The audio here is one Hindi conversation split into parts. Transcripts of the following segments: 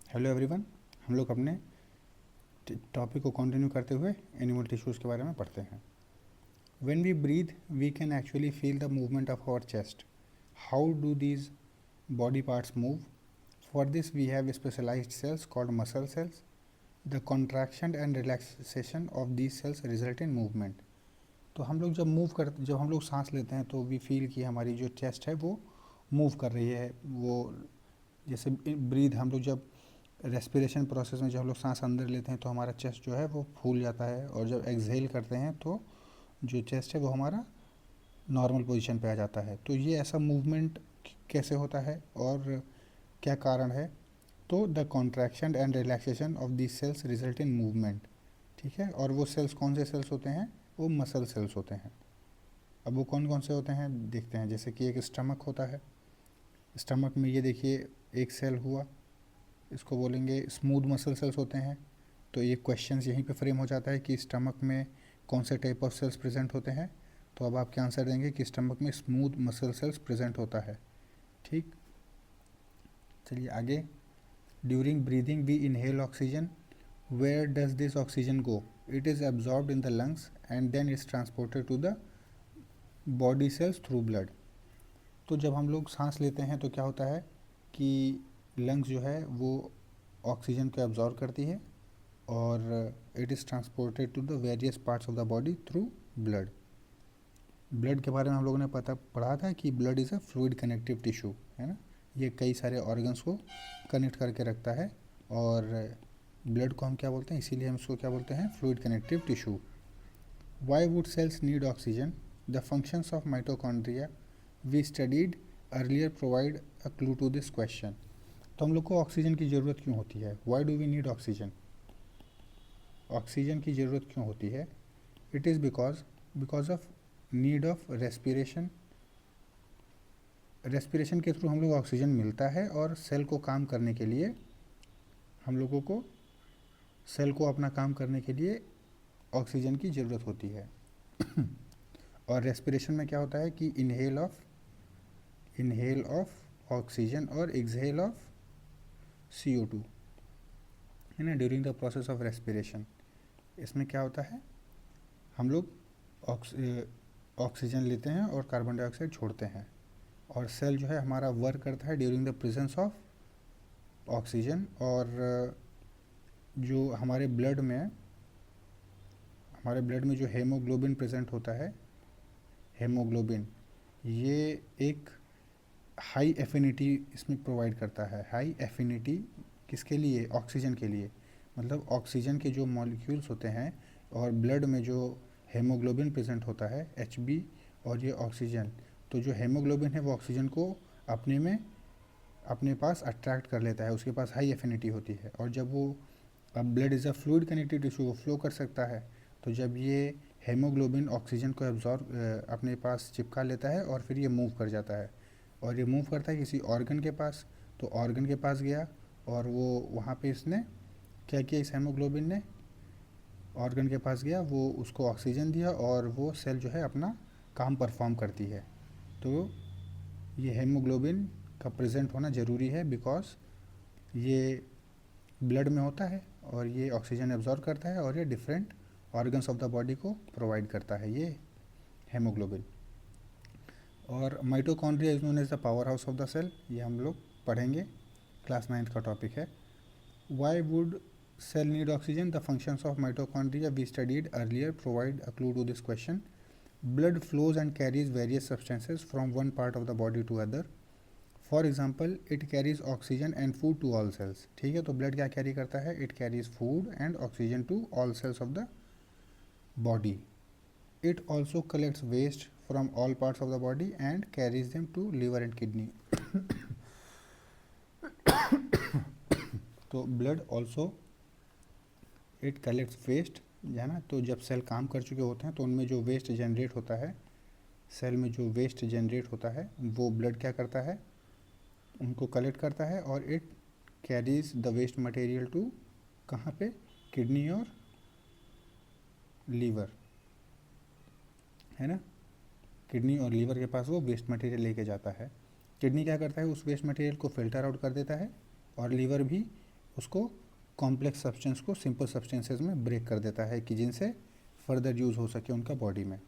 Hello everyone. हम लोग अपने टॉपिक को कंटिन्यू करते हुए एनिमल टिश्यूज़ के बारे में पढ़ते हैं। When we breathe we can actually feel the movement of our chest. How do these body parts move? For this we have specialised cells called muscle cells. The contraction and relaxation of these cells result in movement. तो हम लोग जब हम लोग सांस लेते हैं तो वी फील कि हमारी जो चेस्ट है वो मूव कर रही है। वो जैसे ब्रीथ हम लोग जब रेस्पिरेशन प्रोसेस में जब हम लोग सांस अंदर लेते हैं तो हमारा चेस्ट जो है वो फूल जाता है, और जब एक्सहेल करते हैं तो जो चेस्ट है वो हमारा नॉर्मल पोजीशन पे आ जाता है। तो ये ऐसा मूवमेंट कैसे होता है और क्या कारण है? तो the contraction and relaxation of this cells result in movement. ठीक है, और वो सेल्स कौन से सेल्स होते हैं? वो मसल सेल्स होते हैं। अब वो कौन कौन से होते हैं देखते हैं। जैसे कि एक स्टमक होता है। स्टमक में ये देखिए एक सेल हुआ, इसको बोलेंगे स्मूथ मसल सेल्स होते हैं। तो ये क्वेश्चंस यहीं पे फ्रेम हो जाता है कि स्टमक में कौन से टाइप ऑफ सेल्स प्रेजेंट होते हैं। तो अब आप क्या आंसर देंगे कि स्टमक में स्मूथ मसल सेल्स प्रेजेंट होता है। ठीक, चलिए आगे। During breathing we inhale oxygen. Where does this oxygen go? It is absorbed in the lungs and then it's transported to the body cells through blood. तो जब हम लोग सांस लेते हैं तो क्या होता है कि लंग्स जो है वो ऑक्सीजन को एब्जॉर्ब करती है और it is transported to the various parts of the body through blood. Blood के बारे में हम लोगों ने पढ़ा था कि blood is a fluid connective tissue, है ना। ये कई सारे ऑर्गन्स को कनेक्ट करके रखता है, और ब्लड को हम क्या बोलते हैं, इसीलिए हम इसको क्या बोलते हैं, fluid connective tissue. Why would cells need oxygen? The functions of mitochondria we studied earlier provide a clue to this question. तो हम लोग को ऑक्सीजन की ज़रूरत क्यों होती है? Why do we need oxygen? Oxygen की ज़रूरत क्यों होती है? It is because of need of respiration. Respiration के थ्रू हम लोग ऑक्सीजन मिलता है, और सेल को काम करने के लिए हम लोगों को सेल को अपना काम करने के लिए ऑक्सीजन की ज़रूरत होती है। और रेस्पिरेशन में क्या होता है कि इनहेल ऑफ ऑक्सीजन और एक्सहेल ऑफ CO2, है ना, during the process of respiration. इसमें क्या होता है, हम लोग ऑक्सीजन लेते हैं और कार्बन डाइऑक्साइड छोड़ते हैं, और सेल जो है हमारा वर्क करता है during the presence of oxygen. और जो हमारे ब्लड में जो हेमोग्लोबिन प्रेजेंट होता है, हेमोग्लोबिन ये एक हाई एफिनिटी इसमें प्रोवाइड करता है। हाई एफिनिटी किसके लिए? ऑक्सीजन के लिए। मतलब ऑक्सीजन के जो मॉलिक्यूल्स होते हैं और ब्लड में जो हेमोग्लोबिन प्रेजेंट होता है HB, और ये ऑक्सीजन, तो जो हेमोग्लोबिन है वो ऑक्सीजन को अपने पास अट्रैक्ट कर लेता है, उसके पास हाई एफिनिटी होती है। और जब वो, अब blood is a fluid connective tissue, वो फ्लो कर सकता है। तो जब ये हेमोग्लोबिन ऑक्सीजन को एब्जॉर्ब अपने पास चिपका लेता है और फिर ये मूव कर जाता है, और ये मूव करता है किसी ऑर्गन के पास। तो ऑर्गन के पास गया, और वो वहाँ पे इसने क्या किया, इस हेमोग्लोबिन ने ऑर्गन के पास गया, वो उसको ऑक्सीजन दिया, और वो सेल जो है अपना काम परफॉर्म करती है। तो ये हेमोग्लोबिन का प्रेजेंट होना ज़रूरी है, बिकॉज ये ब्लड में होता है और ये ऑक्सीजन एब्जॉर्ब करता है, और ये different organs of the body को प्रोवाइड करता है, ये हेमोग्लोबिन। और mitochondria is known as the powerhouse of the cell, ये हम लोग पढ़ेंगे, क्लास 9th का टॉपिक है। Why would cell need oxygen? The functions of mitochondria we studied earlier provide a clue to this question. Blood flows and carries various substances from one part of the body to other. For example it carries oxygen and food to all cells. ठीक है, तो ब्लड क्या कैरी करता है? It carries food and oxygen to all cells of the body. It also collects waste from all parts of the body and carries them to liver and kidney. तो blood also it collects waste, है ना। तो जब सेल काम कर चुके होते हैं तो उनमें जो वेस्ट जनरेट होता है, सेल में जो वेस्ट जनरेट होता है, वो ब्लड क्या करता है, उनको कलेक्ट करता है, और it carries the waste material to कहाँ पे? किडनी और लीवर, है ना। किडनी और लीवर के पास वो वेस्ट मटेरियल लेके जाता है। किडनी क्या करता है? उस वेस्ट मटेरियल को फिल्टर आउट कर देता है, और लीवर भी उसको कॉम्प्लेक्स सब्सटेंस को सिंपल सब्सटेंसेस में ब्रेक कर देता है कि जिनसे फर्दर यूज़ हो सके उनका बॉडी में।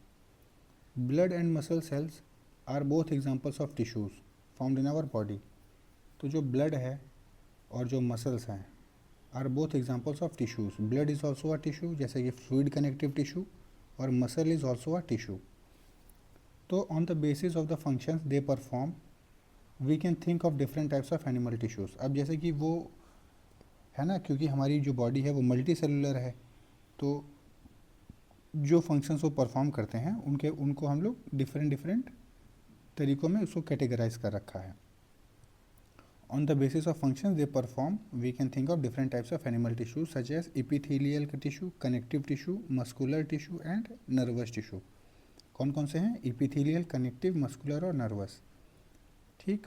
Blood and muscle cells are both examples of tissues found in our body. तो जो ब्लड है और जो मसल्स हैं are both examples of tissues. Blood is also a tissue, जैसे कि फ्लूइड कनेक्टिव टिश्यू, और muscle is also a tissue. तो on the basis of the functions they perform we can think of different types of animal tissues. अब जैसे कि वो है ना, क्योंकि हमारी जो बॉडी है वो मल्टी सेलुलर है, तो जो फंक्शंस वो परफॉर्म करते हैं उनको हम लोग डिफरेंट डिफरेंट तरीक़ों में उसको कैटेगराइज कर रखा है। On the basis of functions they perform we can think of different types of animal tissue such as epithelial tissue, connective tissue, muscular tissue and nervous tissue. कौन कौन से हैं? एपिथेलियल, कनेक्टिव, मस्कुलर और नर्वस। ठीक।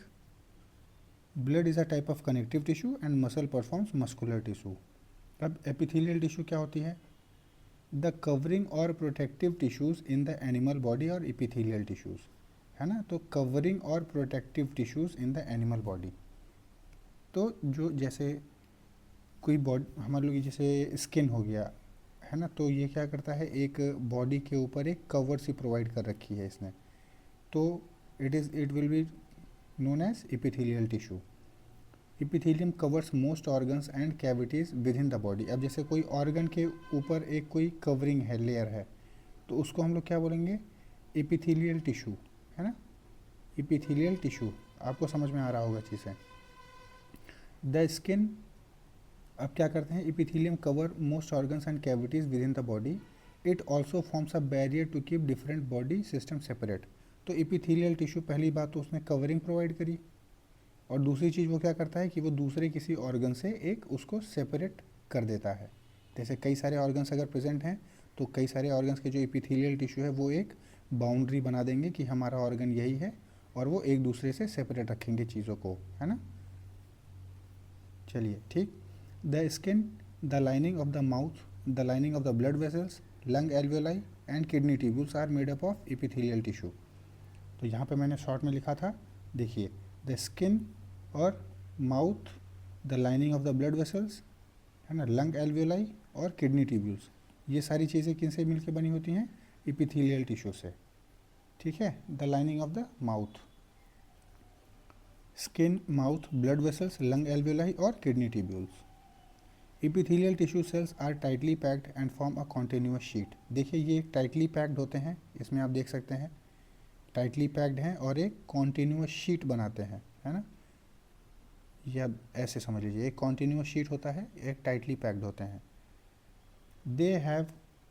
Blood is a type of connective tissue and muscle performs muscular tissue. अब एपिथेलियल टिश्यू क्या होती है? द कवरिंग और protective tissues in the animal body और एपिथेलियल टिश्यूज़, है ना। तो कवरिंग और protective tissues in the animal body, तो जो जैसे कोई बॉडी हमारे लोग जैसे स्किन हो गया, है ना, तो ये क्या करता है, एक बॉडी के ऊपर एक कवर सी प्रोवाइड कर रखी है इसने, तो it will be known as epithelial tissue. Epithelium covers most organs and cavities within the body. अब जैसे कोई ऑर्गन के ऊपर एक कोई कवरिंग है, लेयर है, तो उसको हम लोग क्या बोलेंगे? एपिथेलियल टिश्यू, है ना। एपिथेलियल टिश्यू आपको समझ में आ रहा होगा चीज़ें। द स्किन अब क्या करते हैं? Epithelium cover most organs and cavities within the body. It also forms a barrier to keep different body system separate. तो एपिथेलियल टिश्यू, पहली बात तो उसने कवरिंग प्रोवाइड करी, और दूसरी चीज़ वो क्या करता है कि वो दूसरे किसी ऑर्गन से एक उसको सेपरेट कर देता है। जैसे कई सारे ऑर्गन्स अगर प्रेजेंट हैं तो कई सारे ऑर्गन्स के जो एपिथेलियल टिश्यू है वो एक बाउंड्री बना देंगे कि हमारा ऑर्गन यही है, और वो एक दूसरे से सेपरेट रखेंगे चीज़ों को, है ना। चलिए ठीक। The skin, the lining of the mouth, the lining of the blood vessels, lung alveoli and kidney tubules are made up of epithelial tissue. तो यहाँ पे मैंने शॉर्ट में लिखा था, देखिए, द स्किन और mouth, the lining of the blood vessels, है ना, लंग एल्वियोलाई और किडनी ट्यूब्यूल्स, ये सारी चीज़ें किन से मिलकर बनी होती हैं? एपिथेलियल टिश्यू से। ठीक है। The lining of the mouth, skin, mouth, blood vessels, lung alveoli और kidney tubules. Epithelial tissue cells are tightly packed and form a continuous sheet. देखिए ये टाइटली पैक्ड होते हैं, इसमें आप देख सकते हैं टाइटली पैक्ड हैं और एक कॉन्टिन्यूअस शीट बनाते हैं, है ना। या ऐसे समझ लीजिए, एक कॉन्टिन्यूअस शीट होता है, एक टाइटली पैक्ड होते हैं। They have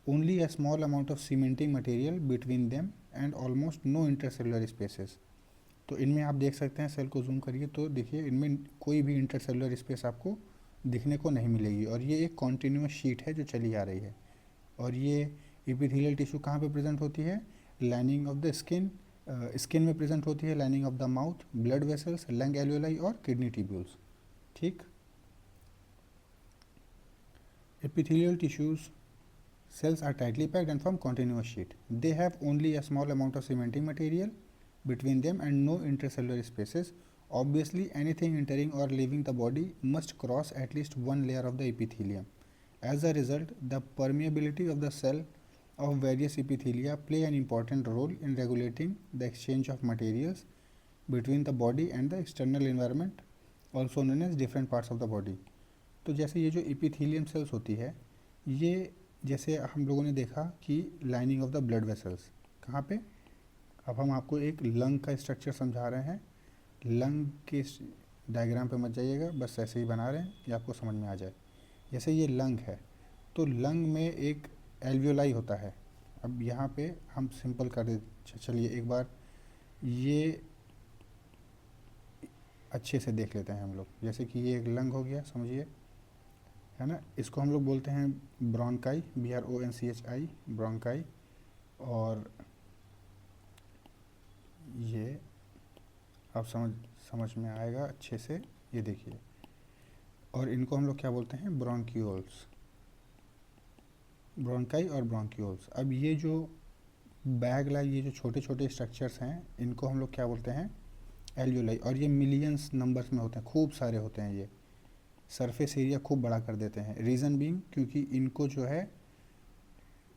only a small amount of cementing material between them and almost no intercellular spaces. तो इनमें आप देख सकते हैं, सेल को जूम करिए तो देखिए इनमें कोई भी इंटरसेलुलर स्पेस आपको दिखने को नहीं मिलेगी, और ये एक कॉन्टिन्यूअस शीट है जो चली आ रही है। और ये एपिथेलियल टिश्यू कहाँ पे प्रेजेंट होती है? Lining of the skin, skin में प्रेजेंट होती है, lining of the mouth, blood vessels, lung alveoli और किडनी ट्यूब्यूल्स। ठीक। Epithelial tissues cells are tightly packed and form continuous sheet. They have only a small amount of cementing material between them and no intercellular spaces. Obviously, anything entering or leaving the body must cross at least one layer of the epithelium. As a result, the permeability of the cell of various epithelia play an important role in regulating the exchange of materials between the body and the external environment, also known as different parts of the body. तो जैसे ये जो एपिथेलियम सेल्स होती है, ये जैसे हम लोगों ने देखा कि lining of the blood vessels कहाँ पे, अब हम आपको एक लंग का स्ट्रक्चर समझा रहे हैं। लंग के डायग्राम पे मत जाइएगा, बस ऐसे ही बना रहे हैं कि आपको समझ में आ जाए। जैसे ये लंग है, तो लंग में एक एल्वियोलाई होता है। अब यहाँ पे हम सिंपल कर दे, चलिए एक बार ये अच्छे से देख लेते हैं हम लोग। जैसे कि ये एक लंग हो गया, समझिए, है ना। इसको हम लोग बोलते हैं ब्रोंकाई, BRONCHI, ब्रोंकाई। और ये आप समझ में आएगा अच्छे से, ये देखिए। और इनको हम लोग क्या बोलते हैं? ब्रोंक्यूल्स, ब्रोंकाई और ब्रोंक्यूल्स। अब ये जो बैग लाइक ये जो छोटे छोटे स्ट्रक्चर्स हैं, इनको हम लोग क्या बोलते हैं? एल्वियोलाई। और ये मिलियंस नंबर्स में होते हैं, खूब सारे होते हैं ये। सरफेस एरिया खूब बड़ा कर देते हैं। रीज़न बीइंग क्योंकि इनको जो है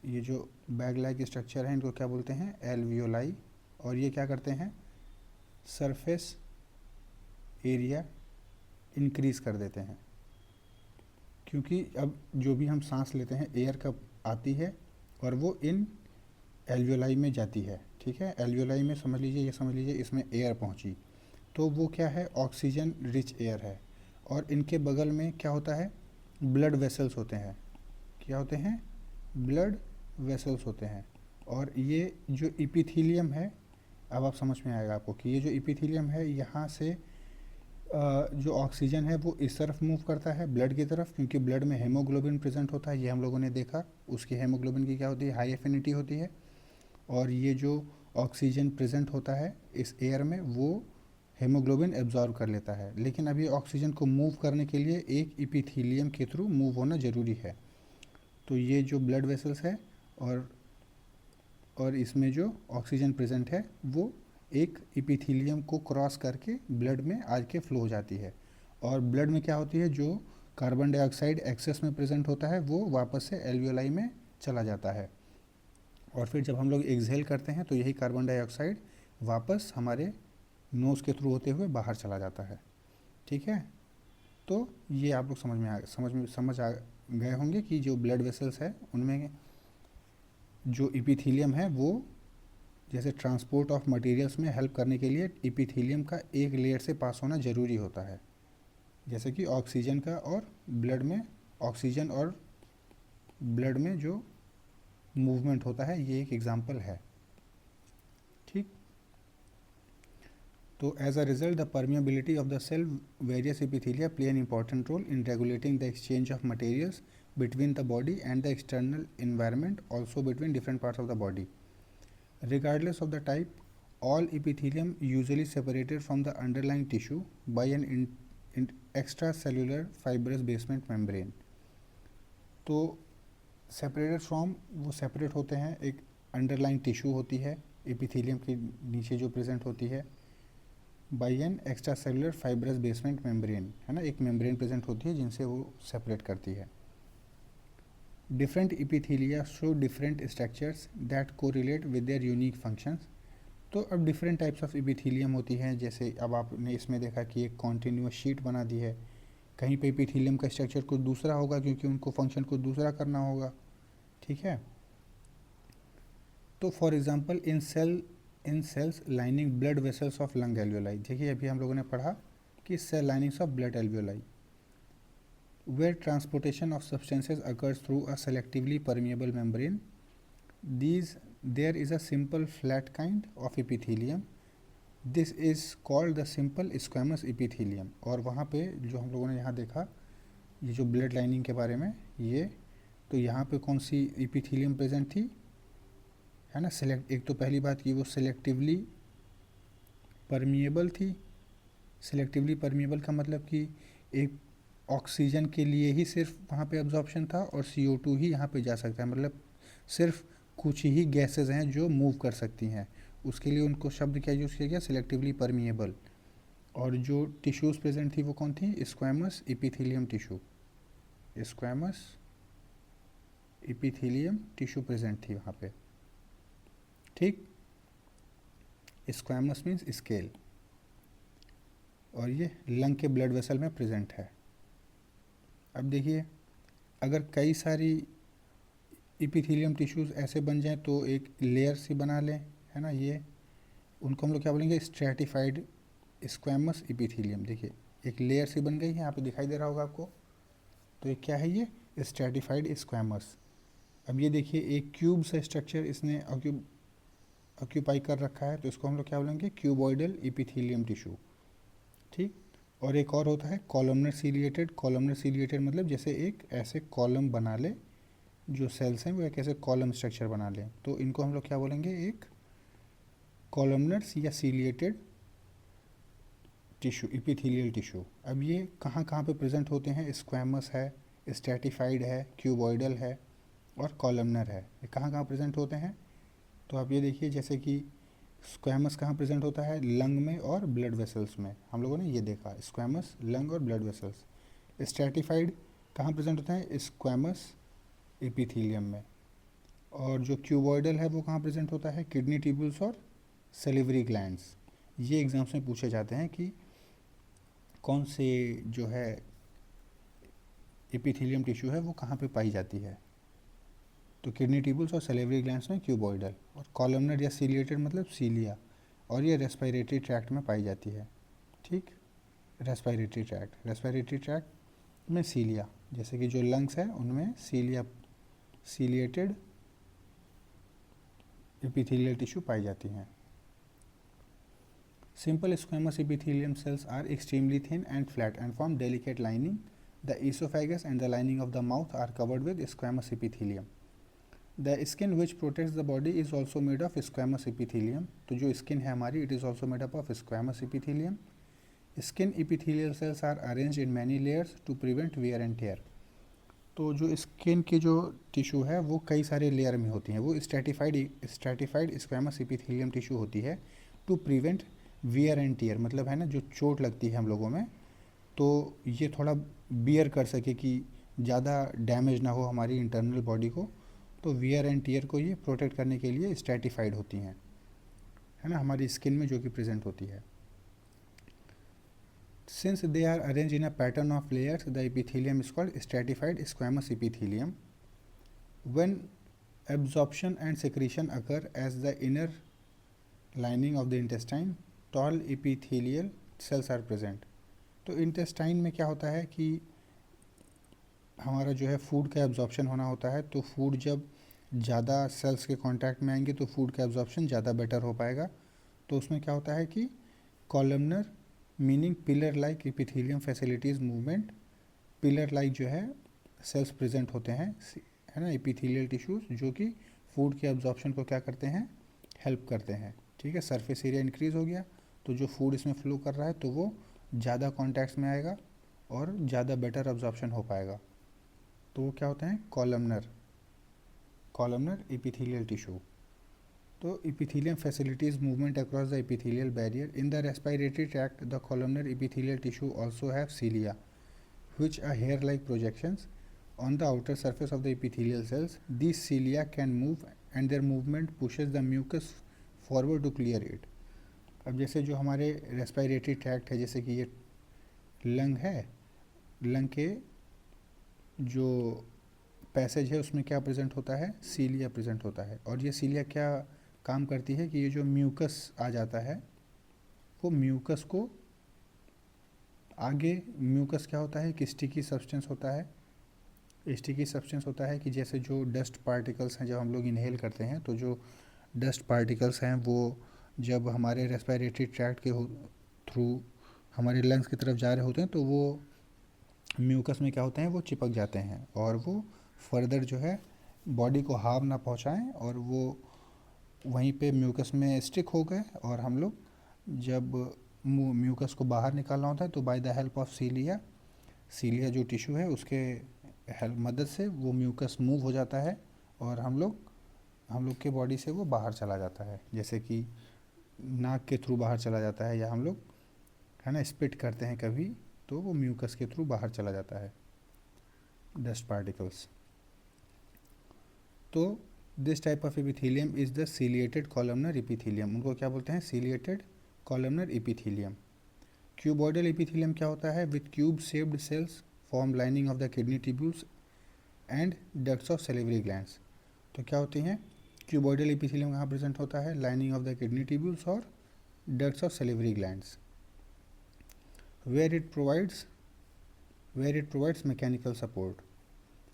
ये जो बैग लाइक स्ट्रक्चर है इनको क्या बोलते हैं, एल्वियोलाई, और ये क्या करते हैं, सरफेस एरिया इंक्रीज़ कर देते हैं। क्योंकि अब जो भी हम सांस लेते हैं एयर कब आती है और वो इन एल्वियोलाई में जाती है, ठीक है। एल्वियोलाई में समझ लीजिए, ये समझ लीजिए इसमें एयर पहुंची, तो वो क्या है, ऑक्सीजन रिच एयर है। और इनके बगल में क्या होता है, ब्लड वेसल्स होते हैं। क्या होते हैं, ब्लड वेसल्स होते हैं। और ये जो इपिथीलियम है, अब आप समझ में आएगा आपको कि ये जो इपिथीलियम है यहाँ से जो ऑक्सीजन है वो इस तरफ मूव करता है ब्लड की तरफ, क्योंकि ब्लड में हेमोग्लोबिन प्रेजेंट होता है, ये हम लोगों ने देखा। उसकी हेमोग्लोबिन की क्या होती है, हाई एफिनिटी होती है। और ये जो ऑक्सीजन प्रेजेंट होता है इस एयर में वो हेमोग्लोबिन एब्जॉर्व कर लेता है। लेकिन अभी ऑक्सीजन को मूव करने के लिए एक इपिथीलियम के थ्रू मूव होना ज़रूरी है। तो ये जो ब्लड वेसल्स है और इसमें जो ऑक्सीजन प्रेजेंट है वो एक इपिथीलियम को क्रॉस करके ब्लड में आज के फ्लो हो जाती है। और ब्लड में क्या होती है, जो कार्बन डाइऑक्साइड एक्सेस में प्रेजेंट होता है वो वापस से एल्वियोलाई में चला जाता है। और फिर जब हम लोग एक्सहेल करते हैं तो यही कार्बन डाइऑक्साइड वापस हमारे नोज़ के थ्रू होते हुए बाहर चला जाता है, ठीक है। तो ये आप लोग समझ आ गए होंगे कि जो ब्लड वेसल्स है उनमें जो इपिथीलियम है वो जैसे ट्रांसपोर्ट ऑफ मटेरियल्स में हेल्प करने के लिए इपिथीलियम का एक लेयर से पास होना ज़रूरी होता है। जैसे कि ऑक्सीजन का और ब्लड में, ऑक्सीजन और ब्लड में जो मूवमेंट होता है, ये एक एग्जांपल है, ठीक। तो as a result the permeability of the cell various epithelia play an important role in regulating the exchange of materials between the body and the external environment, also between different parts of the body. Regardless of the type, all epithelium usually separated from the underlying tissue by an extracellular fibrous basement membrane. तो सेपरेटेड फ्रॉम, वो सेपरेट होते हैं, एक अंडरलाइन टिश्यू होती है एपिथेलियम के नीचे जो प्रेजेंट होती है, by an extra cellular fibrous basement membrane, है ना, एक मेम्ब्रेन प्रेजेंट होती है जिनसे वो सेपरेट करती है। Different epithelia show different structures that correlate with their unique functions. तो अब डिफरेंट टाइप्स ऑफ एपिथेलियम होती हैं, जैसे अब आपने इसमें देखा कि एक कॉन्टिन्यूस शीट बना दी है, कहीं पे एपिथेलियम का स्ट्रक्चर कुछ दूसरा होगा क्योंकि उनको फंक्शन को दूसरा करना होगा, ठीक है। तो for example in cells lining blood vessels of lung alveoli, देखिए अभी हम लोगों ने पढ़ा कि cell linings of blood alveoli where transportation of substances occurs through a selectively permeable membrane. There is a simple flat kind of epithelium. This is called the simple squamous epithelium. और वहाँ पे जो हम लोगों ने यहाँ देखा, ये जो ब्लड लाइनिंग के बारे में, ये तो यहाँ पे कौन सी इपिथेलियम प्रेजेंट थी, है ना, एक तो पहली बात की वो सिलेक्टिवली परमिएबल थी। सिलेक्टिवली परमिएबल का मतलब कि एक ऑक्सीजन के लिए ही सिर्फ वहाँ पे एब्जॉर्प्शन था और CO2 ही यहाँ पे जा सकता है, मतलब सिर्फ कुछ ही गैसेज हैं जो मूव कर सकती हैं, उसके लिए उनको शब्द क्या यूज़ किया गया, सिलेक्टिवली परमिएबल। और जो टिश्यूज़ प्रेजेंट थी वो कौन थी, squamous epithelium tissue, squamous epithelium tissue present थी वहाँ पे, ठीक। स्क्वैमस मीन्स स्केल, और ये लंग के ब्लड वेसल में प्रेजेंट है। अब देखिए अगर कई सारी इपिथेलियम टिश्यूज़ ऐसे बन जाएं तो एक लेयर सी बना लें, है ना, ये उनको हम लोग क्या बोलेंगे, स्ट्रैटिफाइड स्क्वैमस इपिथेलियम। देखिए एक लेयर सी बन गई है, यहाँ पे दिखाई दे रहा होगा आपको, तो ये क्या है, ये स्ट्रैटिफाइड स्क्वैमस। अब ये देखिए एक क्यूब सा स्ट्रक्चर इसने ऑक्यूपाई कर रखा है, तो इसको हम लोग क्या बोलेंगे, क्यूबॉइडल इपिथेलियम टिश्यू, ठीक। और एक और होता है कॉलमनर सीलिएटेड। कॉलमनर सीलिएटेड मतलब जैसे एक ऐसे कॉलम बना ले, जो सेल्स हैं वो एक ऐसे कॉलम स्ट्रक्चर बना लें, तो इनको हम लोग क्या बोलेंगे, एक कॉलमनर या सीलिएटेड टिश्यू, इपिथेलियल टिश्यू। अब ये कहाँ कहाँ पे प्रेजेंट होते हैं, स्क्वैमस है, स्ट्रैटिफाइड है, क्यूबॉइडल है और कॉलमनर है, ये कहाँ कहाँ प्रेजेंट होते हैं। तो आप ये देखिए जैसे कि स्क्वैमस कहाँ प्रेजेंट होता है, लंग में और ब्लड वेसल्स में, हम लोगों ने ये देखा स्क्वैमस लंग और ब्लड वेसल्स। स्ट्रैटिफाइड कहाँ प्रेजेंट होता है? स्क्वैमस एपिथेलियम में। और जो क्यूबॉइडल है वो कहाँ प्रेजेंट होता है? किडनी ट्यूब्यूल्स और सलिवरी ग्लैंड्स। ये एग्जाम्स में पूछे जाते हैं कि कौन से जो है एपिथेलियम टिश्यू है वो कहाँ पे पाई जाती है। तो किडनी ट्यूब्यूल्स और सलिवरी ग्लैंड्स में क्यूबॉइडल, और कॉलमनर या सीलिएटेड मतलब सीलिया, और ये रेस्पिरेटरी ट्रैक्ट में पाई जाती है। ठीक, रेस्पिरेटरी ट्रैक्ट में सीलिया, जैसे कि जो लंग्स है उनमें सीलिएटेड एपिथेलियल टिश्यू पाई जाती हैं। Simple squamous epithelium cells are extremely thin and flat and form delicate lining. The esophagus and the lining of the mouth are covered with squamous epithelium. The skin which protects the body is also made of squamous epithelium. तो जो skin है हमारी, it is also made up of squamous epithelium. Skin epithelial cells are arranged in many layers to prevent wear and tear. तो जो स्किन की जो टिश्यू है वो कई सारे लेयर में होती हैं, वो स्ट्रैटिफाइड स्क्वैमस एपिथेलियम टिश्यू होती है। To prevent wear and tear मतलब है ना, जो चोट लगती है हम लोगों में, तो ये थोड़ा बियर कर सके कि ज़्यादा डैमेज ना हो हमारी इंटरनल बॉडी को, तो वियर एंड टियर को ये प्रोटेक्ट करने के लिए स्ट्रैटिफाइड होती हैं, है ना, हमारी स्किन में जो कि प्रेजेंट होती है। Since they are arranged in a pattern of layers, the epithelium is called stratified squamous epithelium. When absorption and secretion occur as the inner lining of the intestine, tall epithelial cells are present. तो इंटेस्टाइन में क्या होता है कि हमारा जो है फूड का एब्जॉर्प्शन होना होता है, तो फूड जब ज़्यादा सेल्स के कांटेक्ट में आएंगे तो फूड का एब्जॉर्प्शन ज़्यादा बेटर हो पाएगा। तो उसमें क्या होता है कि columnar meaning pillar like epithelium facilities movement, pillar like जो है सेल्स प्रेजेंट होते हैं, है ना, एपिथेलियल टिश्यूज जो कि फूड के एब्जॉर्प्शन को क्या करते हैं? हेल्प करते हैं। ठीक है, सरफेस एरिया इंक्रीज़ हो गया तो जो फूड इसमें फ्लो कर रहा है तो वो ज़्यादा कॉन्टैक्ट्स में आएगा और ज़्यादा बेटर एब्जॉर्प्शन हो पाएगा। तो वो क्या होते हैं? Columnar epithelial tissue. तो epithelium facilitates movement across the epithelial barrier. In the respiratory tract, the columnar epithelial tissue also have cilia, which are hair-like projections on the outer surface of the epithelial cells. These cilia can move, and their movement pushes the mucus forward to clear it. अब जैसे जो हमारे रेस्पिरेटरी ट्रैक्ट है, जैसे कि ये लंग है, लंग के जो पैसेज है उसमें क्या प्रेजेंट होता है? सीलिया प्रेजेंट होता है। और ये सीलिया क्या काम करती है कि ये जो म्यूकस आ जाता है वो म्यूकस को आगे, म्यूकस क्या होता है? कि स्टिकी सब्सटेंस होता है। स्टिकी सब्सटेंस होता है कि जैसे जो डस्ट पार्टिकल्स हैं, जब हम लोग इनहेल करते हैं तो जो डस्ट पार्टिकल्स हैं वो जब हमारे रेस्पिरेटरी ट्रैक्ट के थ्रू हमारे लंग्स की तरफ जा रहे होते हैं तो वो म्यूकस में क्या होते हैं? वो चिपक जाते हैं और वो फर्दर जो है बॉडी को हार्म ना पहुंचाएं और वो वहीं पे म्यूकस में स्टिक हो गए। और हम लोग जब म्यूकस को बाहर निकालना होता है तो बाय द हेल्प ऑफ सीलिया जो टिश्यू है उसके मदद से वो म्यूकस मूव हो जाता है और हम लोग के बॉडी से वो बाहर चला जाता है, जैसे कि नाक के थ्रू बाहर चला जाता है, या हम लोग है ना स्पिट करते हैं कभी तो वो म्यूकस के थ्रू बाहर चला जाता है डस्ट पार्टिकल्स। तो this type of epithelium is the ciliated columnar epithelium. उनको क्या बोलते हैं? Ciliated columnar epithelium. Cuboidal epithelium क्या होता है? With cube shaped cells form lining of the kidney tubules and ducts of salivary glands. तो क्या होती हैं? क्यूबॉइडल एपिथेलियम कहाँ प्रेजेंट होता है? Lining of the kidney tubules और ducts of salivary glands. where it provides mechanical support.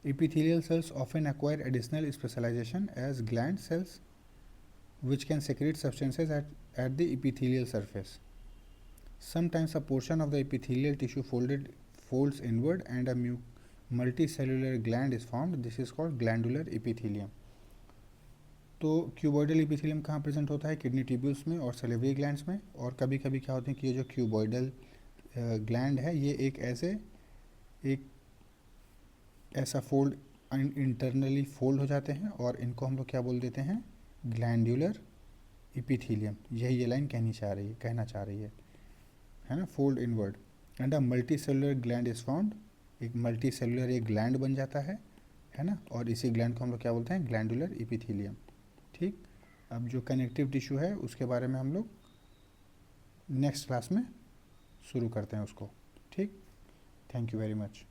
Epithelial cells often acquire additional specialization as gland cells, which can secrete substances at the epithelial surface. Sometimes a portion of the epithelial tissue folds inward and a multicellular gland is formed. This is called glandular epithelium. तो क्यूबॉइडल एपिथेलियम कहाँ प्रेजेंट होता है? किडनी ट्यूब्यूल्स में और सलिवरी ग्लैंड्स में। और कभी कभी क्या होते हैं कि ये जो क्यूबॉइडल ग्लैंड है ये एक ऐसा फोल्ड इंटरनली फोल्ड हो जाते हैं और इनको हम लोग क्या बोल देते हैं? Glandular epithelium. यही ये लाइन कहना चाह रही है ना, fold inward. And a multi cellular gland is found एक मल्टी सेलुलर एक ग्लैंड बन जाता है ना, और इसी ग्लैंड को हम लोग क्या बोलते हैं, ग्लैंडुलर इपिथीलियम। ठीक, अब जो कनेक्टिव टिश्यू है उसके बारे में हम लोग नेक्स्ट क्लास में शुरू करते हैं उसको। ठीक, थैंक यू वेरी मच।